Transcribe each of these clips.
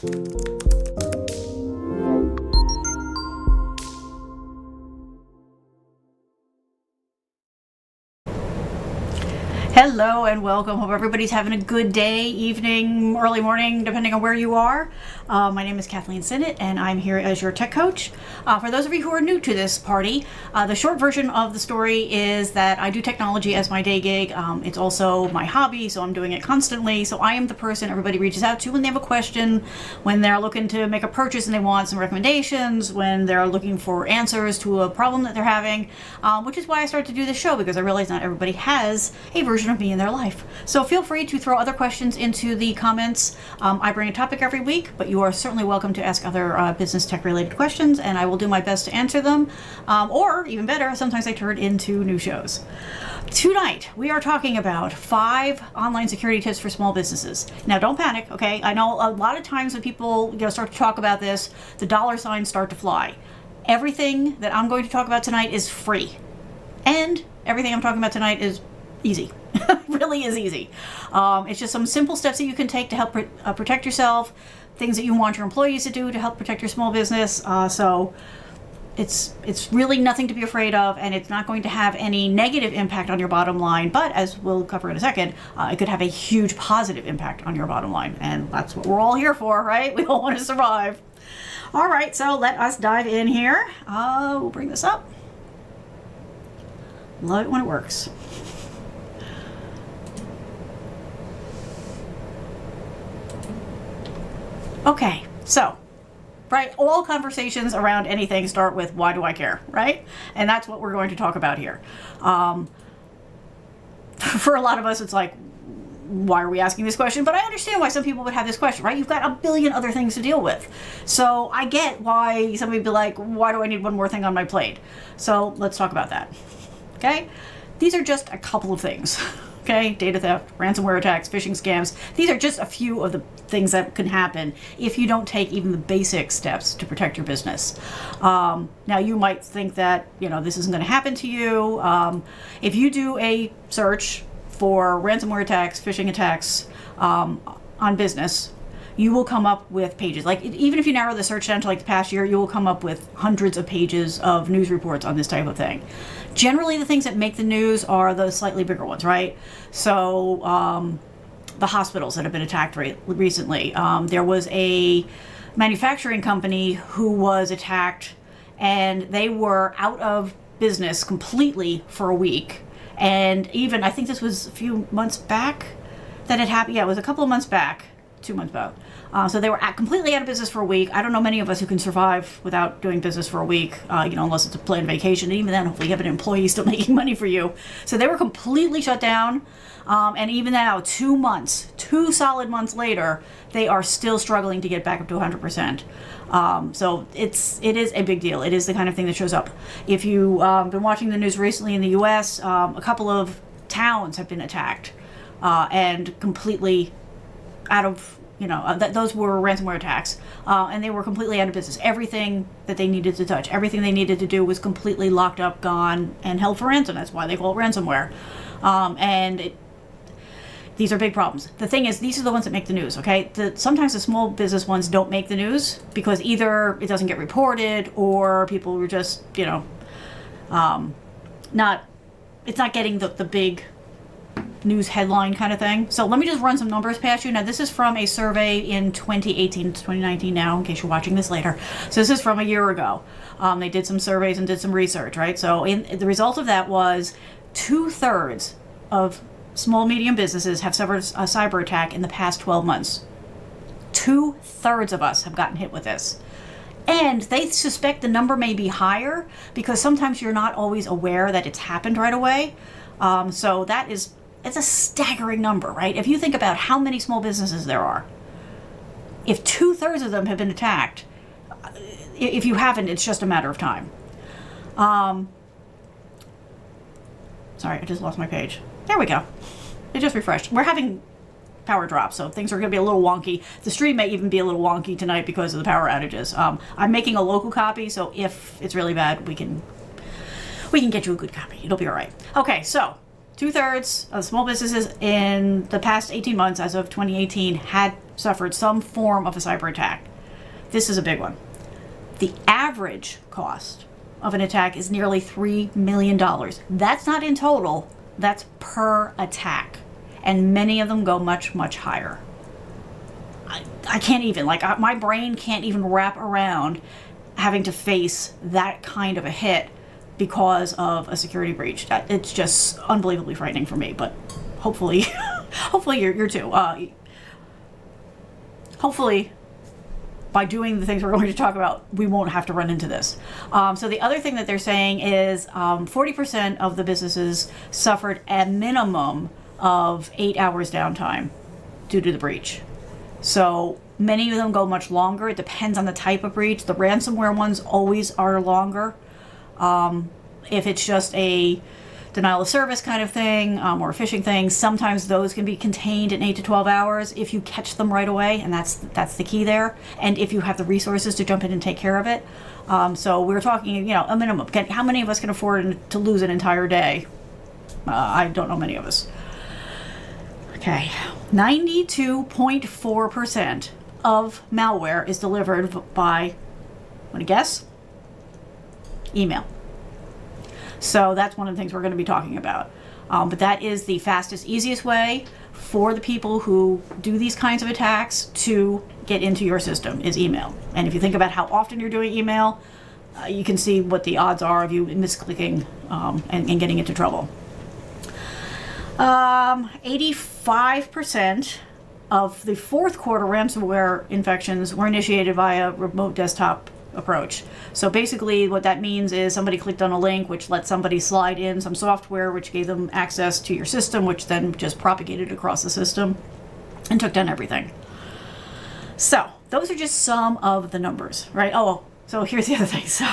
Hello and welcome. Hope everybody's having a good day, evening, early morning, depending on where you are. My name is Kathleen Sinnott and I'm here as your tech coach. For those of you who are new to this party, the short version of the story is that I do technology as my day gig. It's also my hobby, so I'm doing it constantly. So I am the person everybody reaches out to when they have a question, when they're looking to make a purchase and they want some recommendations, when they're looking for answers to a problem that they're having, which is why I started to do this show, because I realize not everybody has a version of me in their life. So feel free to throw other questions into the comments. I bring a topic every week, but you are certainly welcome to ask other business tech related questions and I will do my best to answer them. Or even better, sometimes I turn into new shows. Tonight, we are talking about 5 online security tips for small businesses. Now, don't panic, okay? I know a lot of times when people start to talk about this, the dollar signs start to fly. Everything that I'm going to talk about tonight is free. And everything I'm talking about tonight is easy. Really is easy. It's just some simple steps that you can take to help protect yourself, things that you want your employees to do to help protect your small business. So it's really nothing to be afraid of, and it's not going to have any negative impact on your bottom line. But as we'll cover in a second, it could have a huge positive impact on your bottom line. And that's what we're all here for, right? We all want to survive. All right, so let us dive in here. We'll bring this up. Love it when it works. Okay, so, right, all conversations around anything start with, why do I care, right? And that's what we're going to talk about here. For a lot of us, it's like, why are we asking this question? But I understand why some people would have this question, right? You've got a billion other things to deal with. So I get why somebody would be like, why do I need one more thing on my plate? So let's talk about that, okay? These are just a couple of things. Okay, data theft, ransomware attacks, phishing scams. These are just a few of the things that can happen if you don't take even the basic steps to protect your business. Now, you might think that, this isn't going to happen to you. If you do a search for ransomware attacks, phishing attacks on business, you will come up with pages. Like, even if you narrow the search down to like the past year, you will come up with hundreds of pages of news reports on this type of thing. Generally, the things that make the news are the slightly bigger ones, right? So the hospitals that have been attacked recently. There was a manufacturing company who was attacked, and they were out of business completely for a week. And even, I think this was a few months back that it happened. Yeah, it was a couple of months back. 2 months back. So they were completely out of business for a week. I don't know many of us who can survive without doing business for a week, unless it's a planned vacation. And even then, hopefully you have an employee still making money for you. So they were completely shut down. And even now, 2 solid months later, they are still struggling to get back up to 100%. So it is a big deal. It is the kind of thing that shows up. If you've been watching the news recently in the U.S., a couple of towns have been attacked and completely out of, those were ransomware attacks, and they were completely out of business. Everything that they needed to touch, everything they needed to do was completely locked up, gone, and held for ransom. That's why they call it ransomware. These are big problems. The thing is, these are the ones that make the news, okay? Sometimes the small business ones don't make the news because either it doesn't get reported or people were just, it's not getting the big news headline kind of thing. So let me just run some numbers past you. Now, this is from a survey in 2018 to 2019 now, in case you're watching this later. So this is from a year ago. They did some surveys and did some research, right? So the result of that was 2/3 of small, medium businesses have suffered a cyber attack in the past 12 months. 2/3 of us have gotten hit with this. And they suspect the number may be higher because sometimes you're not always aware that it's happened right away. So it's a staggering number, right? If you think about how many small businesses there are, if 2/3 of them have been attacked, if you haven't, it's just a matter of time. Sorry, I just lost my page. There we go. It just refreshed. We're having power drops, so things are going to be a little wonky. The stream may even be a little wonky tonight because of the power outages. I'm making a local copy, so if it's really bad, we can get you a good copy. It'll be all right. Okay, so 2/3 of small businesses in the past 18 months, as of 2018, had suffered some form of a cyber attack. This is a big one. The average cost of an attack is nearly $3 million. That's not in total, that's per attack. And many of them go much, much higher. I can't even, my brain can't even wrap around having to face that kind of a hit because of a security breach. It's just unbelievably frightening for me, but hopefully, hopefully you're too. Hopefully, by doing the things we're going to talk about, we won't have to run into this. So the other thing that they're saying is 40% of the businesses suffered a minimum of 8 hours downtime due to the breach. So many of them go much longer. It depends on the type of breach. The ransomware ones always are longer. If it's just a denial of service kind of thing or a phishing thing, sometimes those can be contained in 8 to 12 hours if you catch them right away, and that's the key there. And if you have the resources to jump in and take care of it. So we're talking, a minimum. How many of us can afford to lose an entire day? I don't know many of us. Okay, 92.4% of malware is delivered by, want to guess? Email. So that's one of the things we're going to be talking about. But that is the fastest, easiest way for the people who do these kinds of attacks to get into your system is email. And if you think about how often you're doing email, you can see what the odds are of you misclicking and getting into trouble. 85% of the fourth quarter ransomware infections were initiated via remote desktop approach. So basically what that means is somebody clicked on a link which let somebody slide in some software which gave them access to your system, which then just propagated across the system and took down everything. So those are just some of the numbers, right? Oh, so here's the other thing. So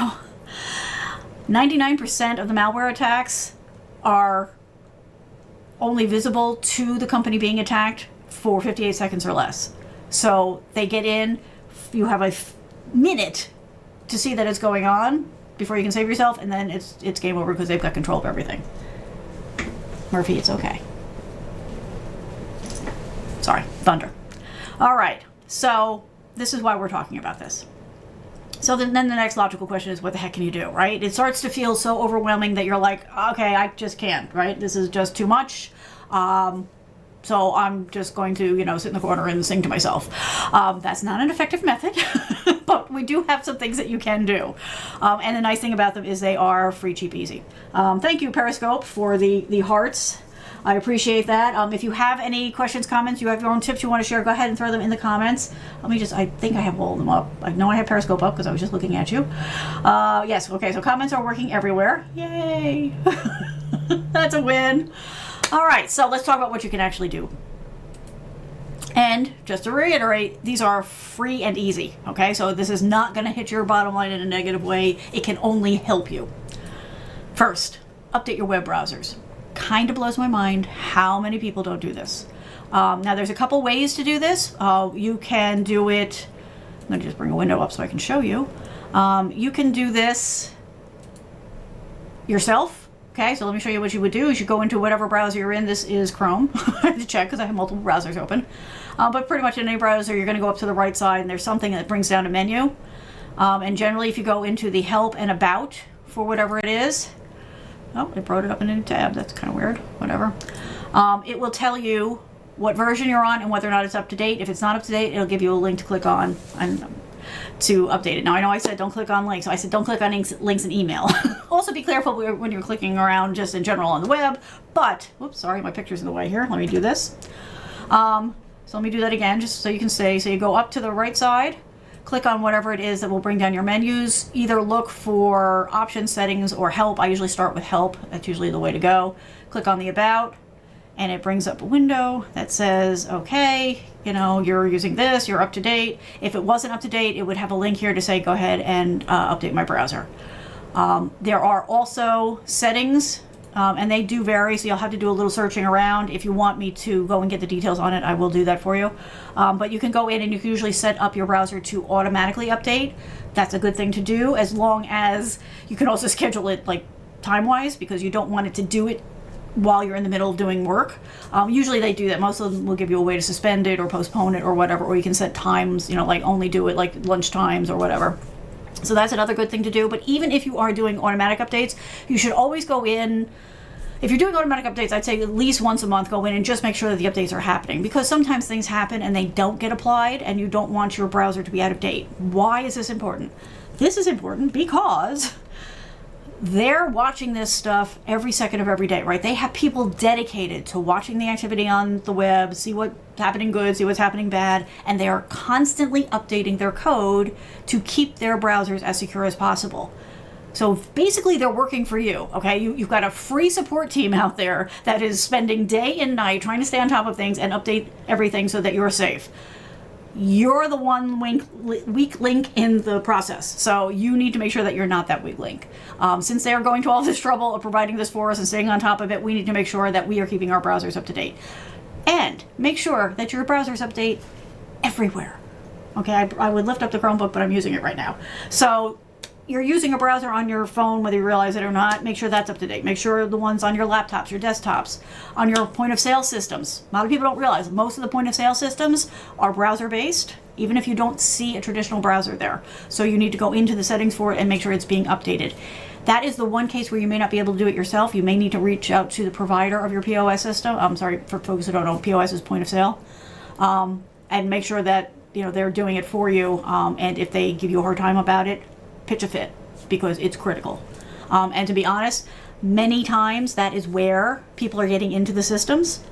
99% of the malware attacks are only visible to the company being attacked for 58 seconds or less. So they get in, you have a minute to see that it's going on before you can save yourself, and then it's game over because they've got control of everything. Murphy, it's okay. Sorry, thunder. All right, so this is why we're talking about this. So then the next logical question is, what the heck can you do, right? It starts to feel so overwhelming that you're like, okay, I just can't, right? This is just too much. So I'm just going to, sit in the corner and sing to myself. That's not an effective method, but we do have some things that you can do. And the nice thing about them is they are free, cheap, easy. Thank you, Periscope, for the hearts. I appreciate that. If you have any questions, comments, you have your own tips you want to share, go ahead and throw them in the comments. I think I have all of them up. I know I have Periscope up because I was just looking at you. Yes, okay, so comments are working everywhere. Yay! That's a win. All right, so let's talk about what you can actually do. And just to reiterate, these are free and easy, okay? So this is not going to hit your bottom line in a negative way. It can only help you. First, update your web browsers. Kind of blows my mind how many people don't do this. Now, there's a couple ways to do this. You can do it. I'm going to just bring a window up so I can show you. You can do this yourself. Okay, so let me show you what you would do is you go into whatever browser you're in. This is Chrome. I have to check because I have multiple browsers open. But pretty much in any browser, you're going to go up to the right side and there's something that brings down a menu. And generally, if you go into the Help and About for whatever it is, oh, it brought it up in a new tab. That's kind of weird. Whatever. It will tell you what version you're on and whether or not it's up to date. If it's not up to date, it'll give you a link to click on and to update it. Now, I know I said don't click on links. So I said don't click on links in email. Also, be careful when you're clicking around just in general on the web. But, whoops, sorry, my picture's in the way here. Let me do this. So let me do that again just so you can see. So you go up to the right side, click on whatever it is that will bring down your menus. Either look for options, settings, or help. I usually start with help. That's usually the way to go. Click on the About, and it brings up a window that says, okay, you're using this, you're up to date. If it wasn't up to date, it would have a link here to say, go ahead and update my browser. There are also settings, and they do vary, so you'll have to do a little searching around. If you want me to go and get the details on it, I will do that for you. But you can go in and you can usually set up your browser to automatically update. That's a good thing to do, as long as you can also schedule it time-wise, because you don't want it to do it while you're in the middle of doing work. Usually they do that. Most of them will give you a way to suspend it or postpone it or whatever, or you can set times, like only do it like lunch times or whatever. So that's another good thing to do. But even if you are doing automatic updates, you should always go in. If you're doing automatic updates, I'd say at least once a month go in and just make sure that the updates are happening, because sometimes things happen and they don't get applied and you don't want your browser to be out of date. Why is this important? This is important because they're watching this stuff every second of every day, right? They have people dedicated to watching the activity on the web, see what's happening good, see what's happening bad, and they are constantly updating their code to keep their browsers as secure as possible. So basically they're working for you, okay? You've got a free support team out there that is spending day and night trying to stay on top of things and update everything so that you're safe. You're the one weak link in the process. So you need to make sure that you're not that weak link. Since they are going to all this trouble of providing this for us and staying on top of it, we need to make sure that we are keeping our browsers up to date. And make sure that your browsers update everywhere. Okay, I would lift up the Chromebook, but I'm using it right now. So you're using a browser on your phone, whether you realize it or not, make sure that's up to date. Make sure the ones on your laptops, your desktops, on your point of sale systems. A lot of people don't realize most of the point of sale systems are browser based, even if you don't see a traditional browser there. So you need to go into the settings for it and make sure it's being updated. That is the one case where you may not be able to do it yourself. You may need to reach out to the provider of your POS system. I'm sorry, for folks who don't know, POS is point of sale. And make sure that they're doing it for you. And if they give you a hard time about it, pitch a fit, because it's critical. And to be honest, many times that is where people are getting into the systems.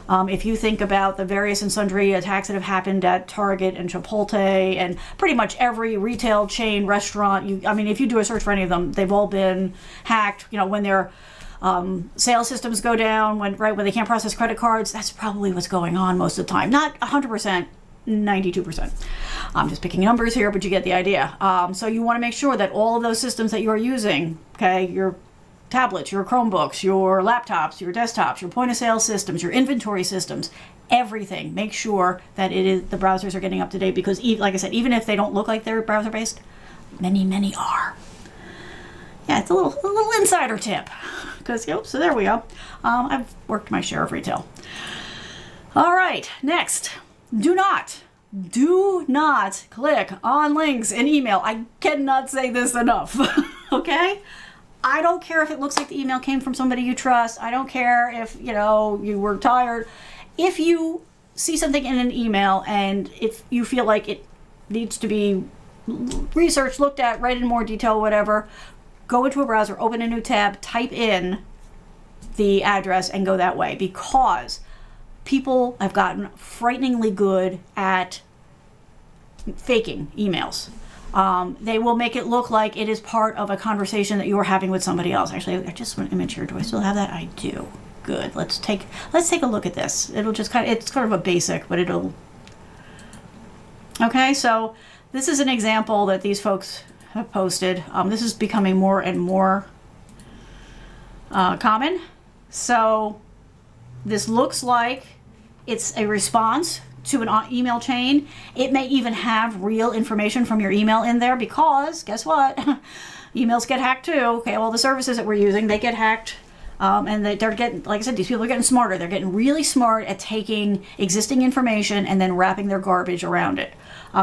If you think about the various and sundry attacks that have happened at Target and Chipotle and pretty much every retail chain, restaurant, if you do a search for any of them, they've all been hacked. When their sales systems go down, when they can't process credit cards, that's probably what's going on most of the time. Not 100%. 92%. I'm just picking numbers here, but you get the idea. So you want to make sure that all of those systems that you are using, okay, your tablets, your Chromebooks, your laptops, your desktops, your point of sale systems, your inventory systems, everything, make sure that the browsers are getting up to date, because like I said, even if they don't look like they're browser based, many are. Yeah, it's a little insider tip, because so there we go. I've worked my share of retail. All right, next. Do not click on links in email. I cannot say this enough, okay? I don't care if it looks like the email came from somebody you trust. I don't care if, you were tired. If you see something in an email and if you feel like it needs to be researched, looked at, read in more detail, whatever, go into a browser, open a new tab, type in the address and go that way, because people have gotten frighteningly good at faking emails. They will make it look like it is part of a conversation that you are having with somebody else. Actually, I just want an image here. Do I still have that? I do. Good. Let's take a look at this. It'll just it's kind of a basic, but it'll. Okay, so this is an example that these folks have posted. This is becoming more and more common. So this looks like it's a response to an email chain. It may even have real information from your email in there, because guess what? Emails get hacked too. Okay, all the services that we're using, they get hacked. And they're getting, like I said, these people are getting smarter. They're getting really smart at taking existing information and then wrapping their garbage around it.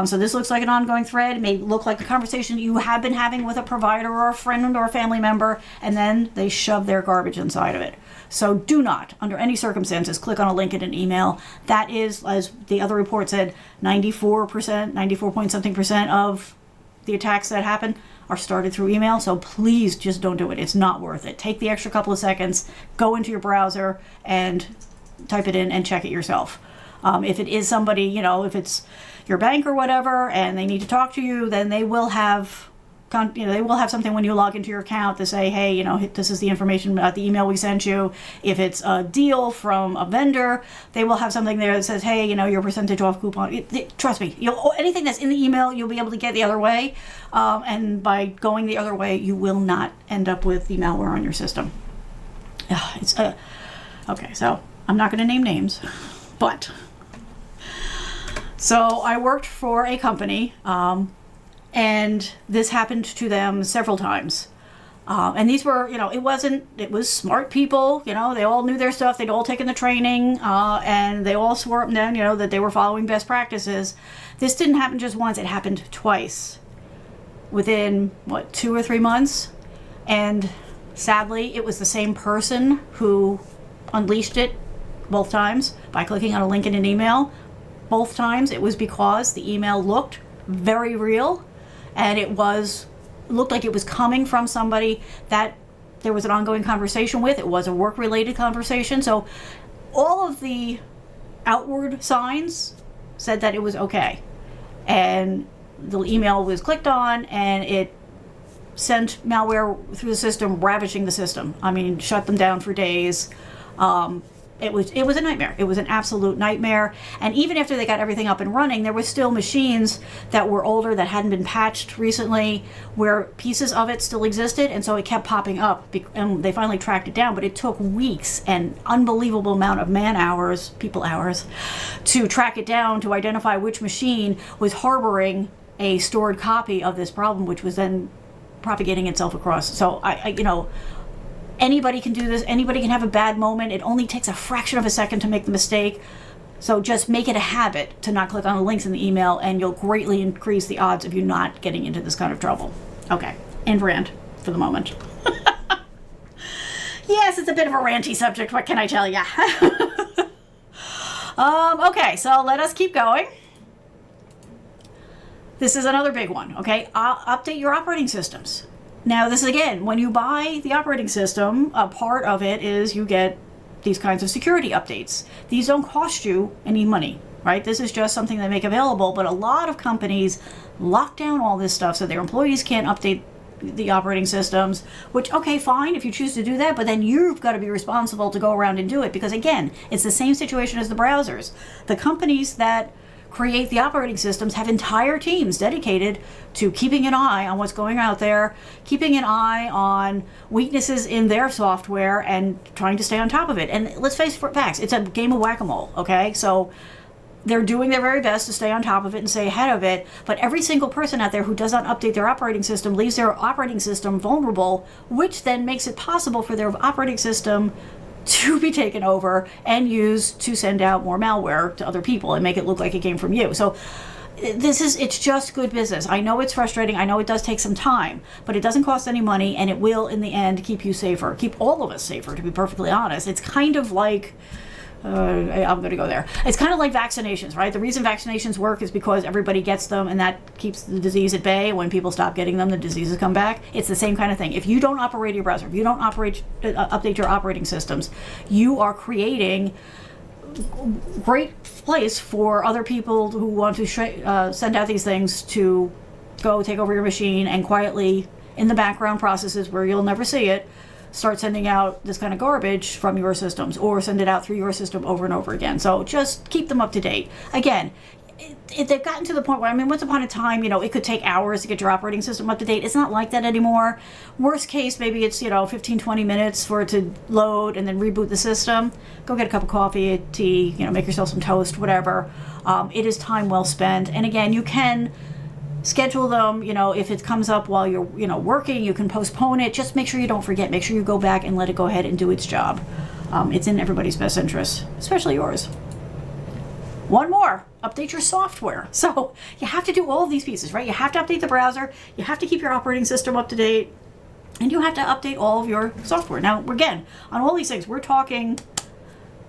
So this looks like an ongoing thread. It may look like a conversation you have been having with a provider or a friend or a family member, and then they shove their garbage inside of it. So do not, under any circumstances, click on a link in an email. That is, as the other report said, 94 point something percent of the attacks that happen are started through email. So please just don't do it. It's not worth it. Take the extra couple of seconds, go into your browser and type it in and check it yourself. If it is somebody, if it's your bank or whatever, and they need to talk to you, then they will have something when you log into your account to say, hey, this is the information about the email we sent you. If it's a deal from a vendor, they will have something there that says, hey, your percentage off coupon. Trust me, anything that's in the email, you'll be able to get the other way. And by going the other way, you will not end up with the malware on your system. Okay, so I'm not going to name names, but so I worked for a company, and this happened to them several times. And these were, it was smart people, they all knew their stuff. They'd all taken the training, and they all swore up and down, that they were following best practices. This didn't happen just once, it happened twice within, 2 or 3 months. And sadly, it was the same person who unleashed it both times by clicking on a link in an email. Both times it was because the email looked very real, and it looked like it was coming from somebody that there was an ongoing conversation with. It was a work-related conversation. So all of the outward signs said that it was okay. And the email was clicked on, and it sent malware through the system, ravaging the system. I mean, shut them down for days. It was a nightmare. It was an absolute nightmare. And even after they got everything up and running, there were still machines that were older that hadn't been patched recently, where pieces of it still existed, and so it kept popping up. And they finally tracked it down, but it took weeks and unbelievable amount of people hours, to track it down, to identify which machine was harboring a stored copy of this problem, which was then propagating itself across. So anybody can do this. Anybody can have a bad moment. It only takes a fraction of a second to make the mistake. So just make it a habit to not click on the links in the email, and you'll greatly increase the odds of you not getting into this kind of trouble. Okay, end rant for the moment. Yes, it's a bit of a ranty subject. What can I tell ya? Okay, so let us keep going. This is another big one, okay? Update your operating systems. Now, this is, again, when you buy the operating system, a part of it is you get these kinds of security updates. These don't cost you any money, right? This is just something they make available, but a lot of companies lock down all this stuff so their employees can't update the operating systems, which, okay, fine if you choose to do that, but then you've got to be responsible to go around and do it, because, again, it's the same situation as the browsers. The companies that create the operating systems have entire teams dedicated to keeping an eye on what's going out there, keeping an eye on weaknesses in their software, and trying to stay on top of it. And let's face facts, it's a game of whack-a-mole, okay? So they're doing their very best to stay on top of it and stay ahead of it, but every single person out there who does not update their operating system leaves their operating system vulnerable, which then makes it possible for their operating system to be taken over and used to send out more malware to other people and make it look like it came from you. So it's just good business. I know it's frustrating. I know it does take some time, but it doesn't cost any money, and it will, in the end, keep you safer, keep all of us safer, to be perfectly honest. It's kind of like, I'm going to go there. It's kind of like vaccinations, right? The reason vaccinations work is because everybody gets them, and that keeps the disease at bay. When people stop getting them, the diseases come back. It's the same kind of thing. If you don't operate your browser, if you don't update your operating systems, you are creating great place for other people who want to send out these things to go take over your machine and quietly, in the background processes where you'll never see it, start sending out this kind of garbage from your systems, or send it out through your system over and over again. So just keep them up to date. Again, they've gotten to the point where, once upon a time, it could take hours to get your operating system up to date. It's not like that anymore. Worst case, maybe it's, 15, 20 minutes for it to load and then reboot the system. Go get a cup of coffee, tea, make yourself some toast, whatever. It is time well spent. And again, you can schedule them, if it comes up while you're, working, you can postpone it. Just make sure you don't forget. Make sure you go back and let it go ahead and do its job. It's in everybody's best interest, especially yours. One more, update your software. So you have to do all of these pieces, right? You have to update the browser, you have to keep your operating system up to date, and you have to update all of your software. Now, again, on all these things, we're talking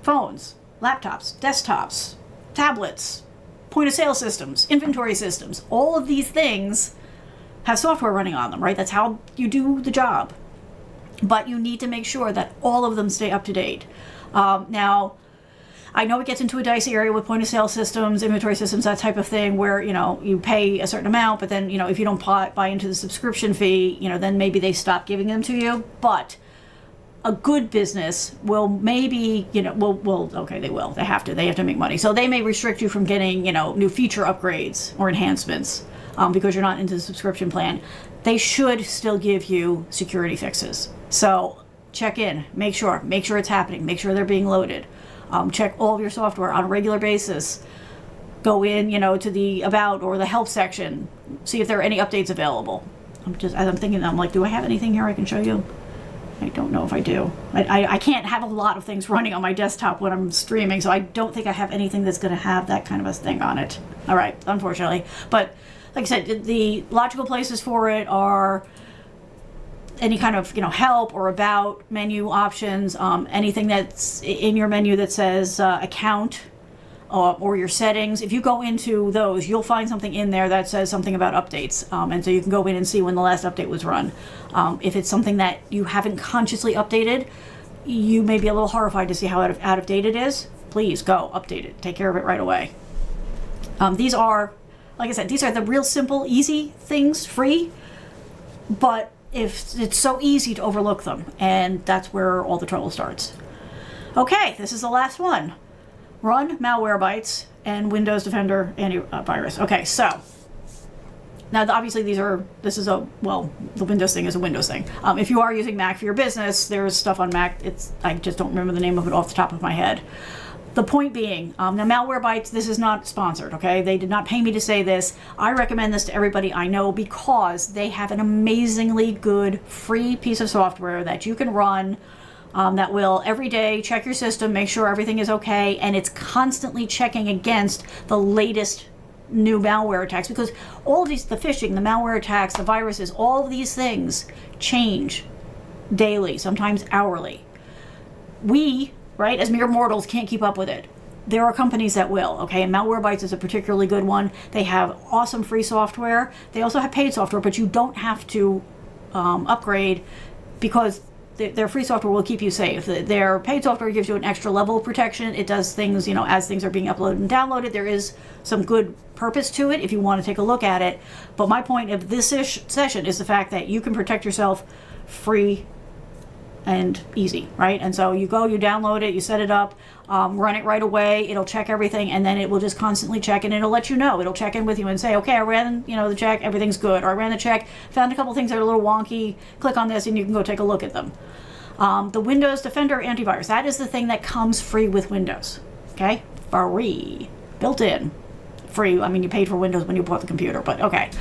phones, laptops, desktops, tablets, point-of-sale systems, inventory systems. All of these things have software running on them, right? That's how you do the job. But you need to make sure that all of them stay up to date. Now, I know it gets into a dicey area with point-of-sale systems, inventory systems, that type of thing, where, you pay a certain amount, but then, if you don't buy into the subscription fee, then maybe they stop giving them to you. But a good business will maybe, okay, they will. They have to make money. So they may restrict you from getting, new feature upgrades or enhancements because you're not into the subscription plan. They should still give you security fixes. So check in, make sure it's happening, make sure they're being loaded. Check all of your software on a regular basis. Go in, to the About or the Help section, see if there are any updates available. as I'm thinking, I'm like, do I have anything here I can show you? I don't know if I do. I can't have a lot of things running on my desktop when I'm streaming, so I don't think I have anything that's going to have that kind of a thing on it. All right, unfortunately. But like I said, the logical places for it are any kind of help or about menu options, anything that's in your menu that says account or your settings. If you go into those, you'll find something in there that says something about updates, and so you can go in and see when the last update was run. If it's something that you haven't consciously updated, you may be a little horrified to see how out of date it is. Please go update it. Take care of it right away. These are, like I said, these are the real simple, easy things, free, but if it's so easy to overlook them, and that's where all the trouble starts. Okay, this is the last one. Run MalwareBytes and Windows Defender antivirus. Okay, so now obviously the Windows thing is a Windows thing. If you are using Mac for your business, there's stuff on Mac. I just don't remember the name of it off the top of my head. The point being, now MalwareBytes, this is not sponsored, okay? They did not pay me to say this. I recommend this to everybody I know because they have an amazingly good free piece of software that you can run that will every day check your system, make sure everything is okay, and it's constantly checking against the latest new malware attacks, because all of these, the phishing, the malware attacks, the viruses, all of these things change daily, sometimes hourly. We, right, as mere mortals, can't keep up with it. There are companies that will, okay, and MalwareBytes is a particularly good one. They have awesome free software. They also have paid software, but you don't have to upgrade because their free software will keep you safe. Their paid software gives you an extra level of protection. It does things, as things are being uploaded and downloaded. There is some good purpose to it if you want to take a look at it. But my point of this session is the fact that you can protect yourself free and easy, right? And so you go, you download it, you set it up, run it right away, it'll check everything, and then it will just constantly check, and it'll let you know. It'll check in with you and say, okay, I ran the check, everything's good, or I ran the check, found a couple things that are a little wonky, click on this and you can go take a look at them. The Windows Defender antivirus, that is the thing that comes free with Windows, okay? Free, built in. Free, I mean, you paid for Windows when you bought the computer, but okay.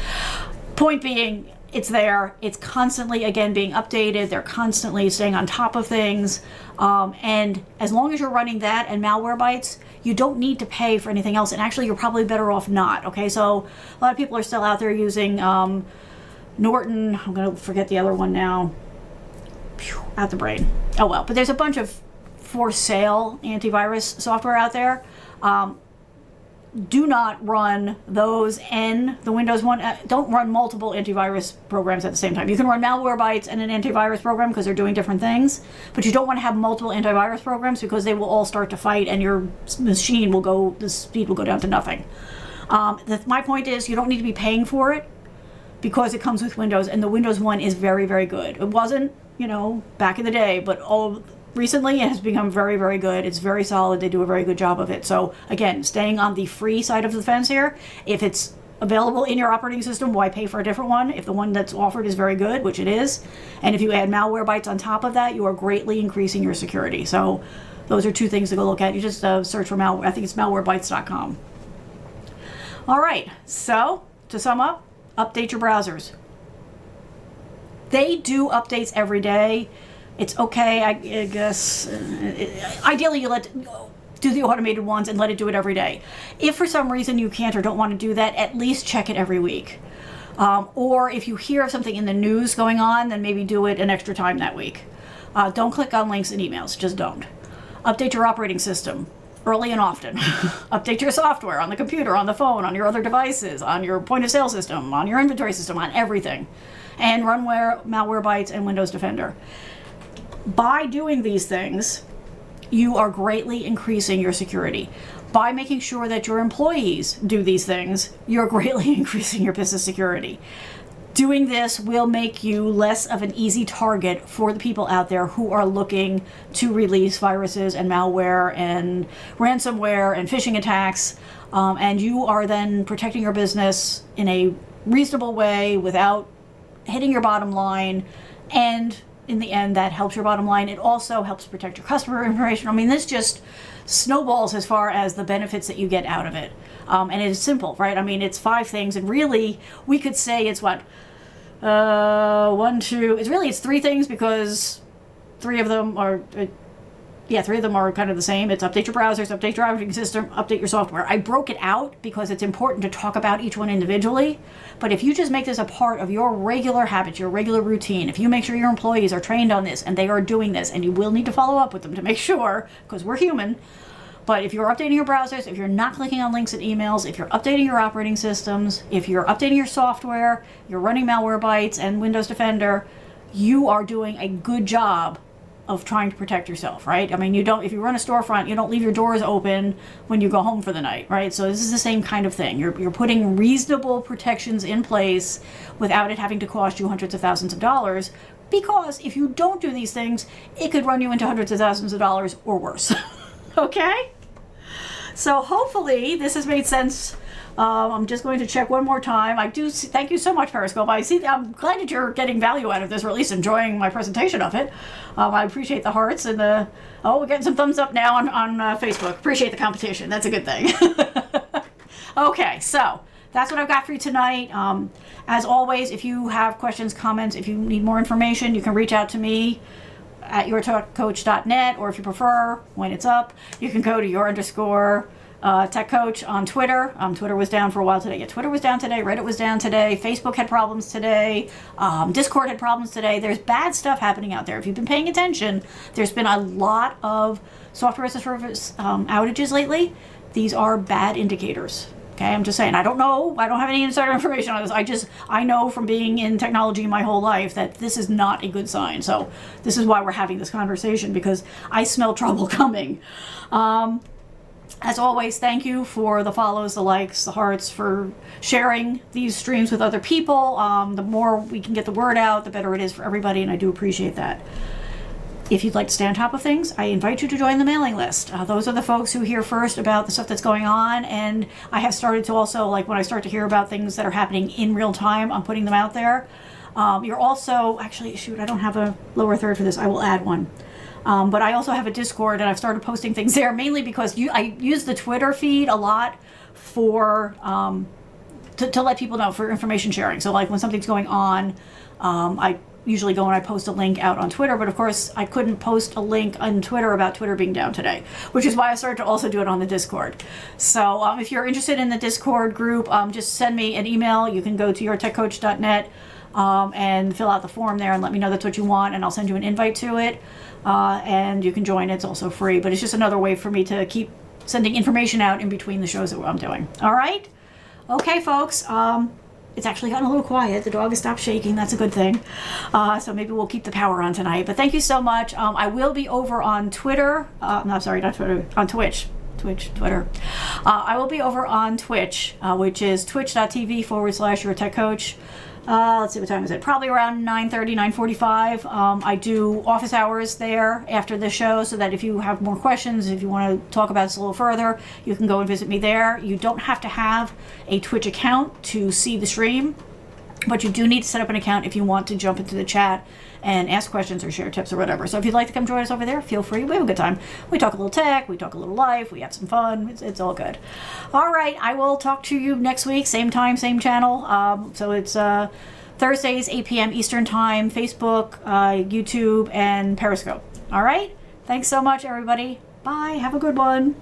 Point being, it's there. It's constantly, again, being updated. They're constantly staying on top of things. And as long as you're running that and MalwareBytes, you don't need to pay for anything else. And actually, you're probably better off not. Okay, so a lot of people are still out there using Norton. I'm going to forget the other one now. Out the brain. Oh, well. But there's a bunch of for sale antivirus software out there. Do not run those and the Windows one. Don't run multiple antivirus programs at the same time. You can run MalwareBytes and an antivirus program because they're doing different things, but you don't want to have multiple antivirus programs because they will all start to fight and your machine will go, the speed will go down to nothing. My point is you don't need to be paying for it because it comes with Windows, and the Windows one is very, very good. It wasn't, back in the day, but recently it has become very, very good. It's very solid. They do a very good job of it. So again, staying on the free side of the fence here. If it's available in your operating system, why pay for a different one? If the one that's offered is very good, which it is, and if you add MalwareBytes on top of that, you are greatly increasing your security. So those are two things to go look at. You just search for I think it's MalwareBytes.com. All right, so to sum up, update your browsers. They do updates every day. It's okay, I guess. Ideally, you do the automated ones and let it do it every day. If for some reason you can't or don't want to do that, at least check it every week. Or if you hear of something in the news going on, then maybe do it an extra time that week. Don't click on links in emails. Just don't. Update your operating system early and often. Update your software on the computer, on the phone, on your other devices, on your point of sale system, on your inventory system, on everything. And run MalwareBytes and Windows Defender. By doing these things, you are greatly increasing your security. By making sure that your employees do these things, you're greatly increasing your business security. Doing this will make you less of an easy target for the people out there who are looking to release viruses and malware and ransomware and phishing attacks. And you are then protecting your business in a reasonable way without hitting your bottom line, and in the end, that helps your bottom line. It also helps protect your customer information. I mean, this just snowballs as far as the benefits that you get out of it. And it is simple, right? I mean, it's 5 things, and really, we could say it's what? One, two. It's three things because three of them are. Three of them are kind of the same. It's update your browsers, update your operating system, update your software. I broke it out because it's important to talk about each one individually. But if you just make this a part of your regular habits, your regular routine, if you make sure your employees are trained on this and they are doing this, and you will need to follow up with them to make sure, because we're human. But if you're updating your browsers, if you're not clicking on links in emails, if you're updating your operating systems, if you're updating your software, you're running MalwareBytes and Windows Defender, you are doing a good job of trying to protect yourself, right? I mean, if you run a storefront, you don't leave your doors open when you go home for the night, right? So this is the same kind of thing. You're putting reasonable protections in place without it having to cost you hundreds of thousands of dollars, because if you don't do these things, it could run you into hundreds of thousands of dollars or worse. Okay? So hopefully this has made sense. I'm just going to check one more time. Thank you so much, Periscope. I'm glad that you're getting value out of this, or at least enjoying my presentation of it. I appreciate the hearts and we're getting some thumbs up now on Facebook. Appreciate the competition. That's a good thing. Okay, so that's what I've got for you tonight. As always, if you have questions, comments, if you need more information, you can reach out to me at yourtechcoach.net, or if you prefer, when it's up, you can go to _tech coach on Twitter. Twitter was down for a while today. Yeah, Twitter was down today. Reddit was down today. Facebook had problems today. Discord had problems today. There's bad stuff happening out there. If you've been paying attention, there's been a lot of software as a service outages lately. These are bad indicators. Okay, I'm just saying. I don't know. I don't have any insider information on this. I know from being in technology my whole life that this is not a good sign. So this is why we're having this conversation, because I smell trouble coming. As always, thank you for the follows, the likes, the hearts, for sharing these streams with other people. The more we can get the word out, the better it is for everybody, and I do appreciate that. If you'd like to stay on top of things, I invite you to join the mailing list. Those are the folks who hear first about the stuff that's going on, and I have started to also, like when I start to hear about things that are happening in real time, I'm putting them out there. You're also, actually, shoot, I don't have a lower third for this. I will add one. But I also have a Discord, and I've started posting things there, mainly because I use the Twitter feed a lot for to let people know, for information sharing. So like when something's going on, I usually go and I post a link out on Twitter, but of course I couldn't post a link on Twitter about Twitter being down today, which is why I started to also do it on the Discord. So if you're interested in the Discord group, just send me an email. You can go to yourtechcoach.net and fill out the form there and let me know that's what you want, and I'll send you an invite to it, and you can join. It's also free, but it's just another way for me to keep sending information out in between the shows that I'm doing. All right? Okay, folks. It's actually gotten a little quiet. The dog has stopped shaking. That's a good thing. So maybe we'll keep the power on tonight. But thank you so much. I will be over on Twitter. No, sorry, not Twitter. On Twitch. Twitter. I will be over on Twitch, which is twitch.tv/yourtechcoach. Let's see, what time is it? Probably around 9:30, 9:45. I do office hours there after the show, so that if you have more questions, if you want to talk about this a little further, you can go and visit me there. You don't have to have a Twitch account to see the stream, but you do need to set up an account if you want to jump into the chat and ask questions or share tips or whatever. So if you'd like to come join us over there, feel free. We have a good time. We talk a little tech, we talk a little life, we have some fun. It's all good. All right, I will talk to you next week, same time, same channel. So it's Thursdays, 8 p.m. Eastern Time, Facebook, YouTube, and Periscope. All right? Thanks so much, everybody. Bye. Have a good one.